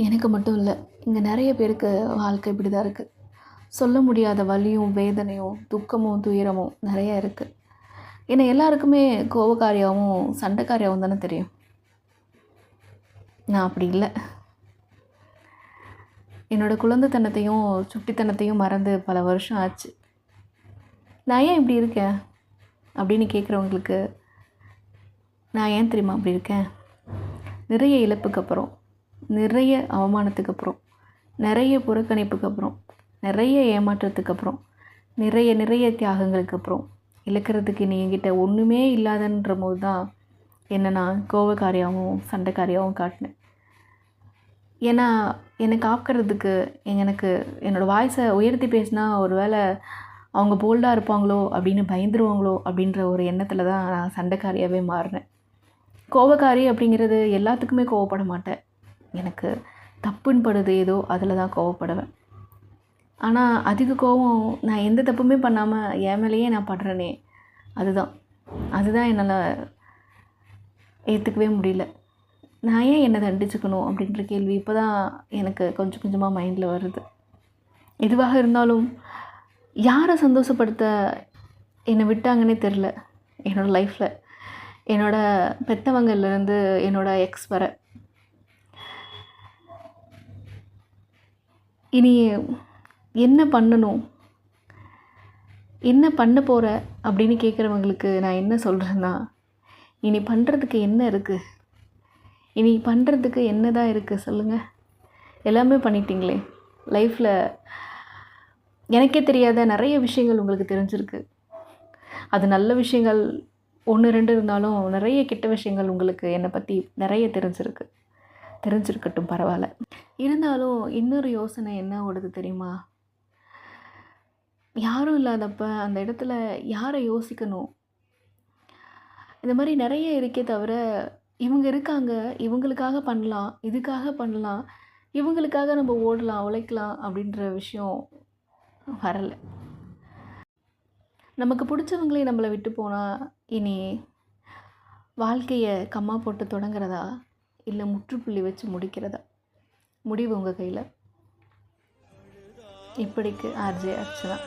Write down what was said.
எனக்கு மட்டும் இல்லை, இங்கே நிறைய பேருக்கு வாழ்க்கை இப்படி தான் இருக்குது. சொல்ல முடியாத வலியும் வேதனையும் துக்கமும் துயரமும் நிறைய இருக்குது. ஏன்னா எல்லாருக்குமே கோபக்காரியாகவும் சண்டைக்காரியாகவும் தானே தெரியும். நான் அப்படி இல்லை. என்னோடய குழந்தைத்தனத்தையும் சுட்டித்தனத்தையும் மறந்து பல வருஷம் ஆச்சு. நான் ஏன் இப்படி இருக்கேன் அப்படின்னு கேட்குறவங்களுக்கு நான் ஏன் தெரியுமா அப்படி இருக்கேன்? நிறைய இழப்புக்கு அப்புறம், நிறைய அவமானத்துக்கு அப்புறம், நிறைய புறக்கணிப்புக்கு அப்புறம், நிறைய ஏமாற்றத்துக்கு அப்புறம், நிறைய நிறைய தியாகங்களுக்கு அப்புறம் இழக்கிறதுக்கு நீ என்கிட்ட ஒன்றுமே இல்லாதன்ற போது தான் என்னை நான் கோபக்காரியாகவும் சண்டைக்காரியாகவும் காட்டினேன். ஏன்னா என்னை காக்கிறதுக்கு எனக்கு என்னோடய வாய்ஸை உயர்த்தி பேசினா ஒரு வேளை அவங்க போல்டாக இருப்பாங்களோ அப்படின்னு பயந்துருவாங்களோ அப்படின்ற ஒரு எண்ணத்தில் தான் நான் சண்டைக்காரியாகவே மாறினேன். கோபக்காரி அப்படிங்கிறது எல்லாத்துக்குமே கோவப்பட மாட்டேன். எனக்கு தப்புன்னு படுது ஏதோ அதில் தான் கோவப்படுவேன். ஆனால் அதிக கோபம் நான் எந்த தப்புமே பண்ணாமல் என் மேலேயே நான் படுறேனே, அதுதான் என்னால் ஏற்றுக்கவே முடியல. நான் ஏன் என்னை தண்டிச்சுக்கணும் அப்படின்ற கேள்வி இப்போ தான் எனக்கு கொஞ்சம் கொஞ்சமாக மைண்டில் வருது. எதுவாக இருந்தாலும் யாரை சந்தோஷப்படுத்த என்னை விட்டாங்கன்னே தெரில. என்னோடய லைஃப்பில் என்னோடய பெற்றவங்கள்லேருந்து என்னோடய எக்ஸ் வர இனி என்ன பண்ணணும், என்ன பண்ண போகிற அப்படின்னு கேட்குறவங்களுக்கு நான் என்ன சொல்கிறேன்னா, இனி பண்ணுறதுக்கு என்ன இருக்குது? இனி பண்ணுறதுக்கு என்ன தான் இருக்குது சொல்லுங்கள்? எல்லாமே பண்ணிட்டீங்களே. லைஃப்பில் எனக்கே தெரியாத நிறைய விஷயங்கள் உங்களுக்கு தெரிஞ்சிருக்கு. அது நல்ல விஷயங்கள் 1, 2 இருந்தாலும் நிறைய கெட்ட விஷயங்கள் உங்களுக்கு என்னை பற்றி நிறைய தெரிஞ்சிருக்கட்டும், பரவாயில்ல. இருந்தாலும் இன்னொரு யோசனை என்ன ஓடுது தெரியுமா? யாரும் இல்லாதப்ப அந்த இடத்துல யாரை யோசிக்கணும்? இந்த மாதிரி நிறைய இருக்கே தவிர, இவங்க இருக்காங்க, இவங்களுக்காக பண்ணலாம், இதுக்காக பண்ணலாம், இவங்களுக்காக நம்ம ஓடலாம், உழைக்கலாம் அப்படின்ற விஷயம் வரலை. நமக்கு பிடிச்சவங்களே நம்மளை விட்டு போனால் இனி வாழ்க்கையை கம்மா போட்டு தொடங்குறதா இல்லை முற்றுப்புள்ளி வச்சு முடிக்கிறதா? முடிவு உங்கள் கையில். இப்படிக்கு ஆர்ஜே அர்ச்சனா.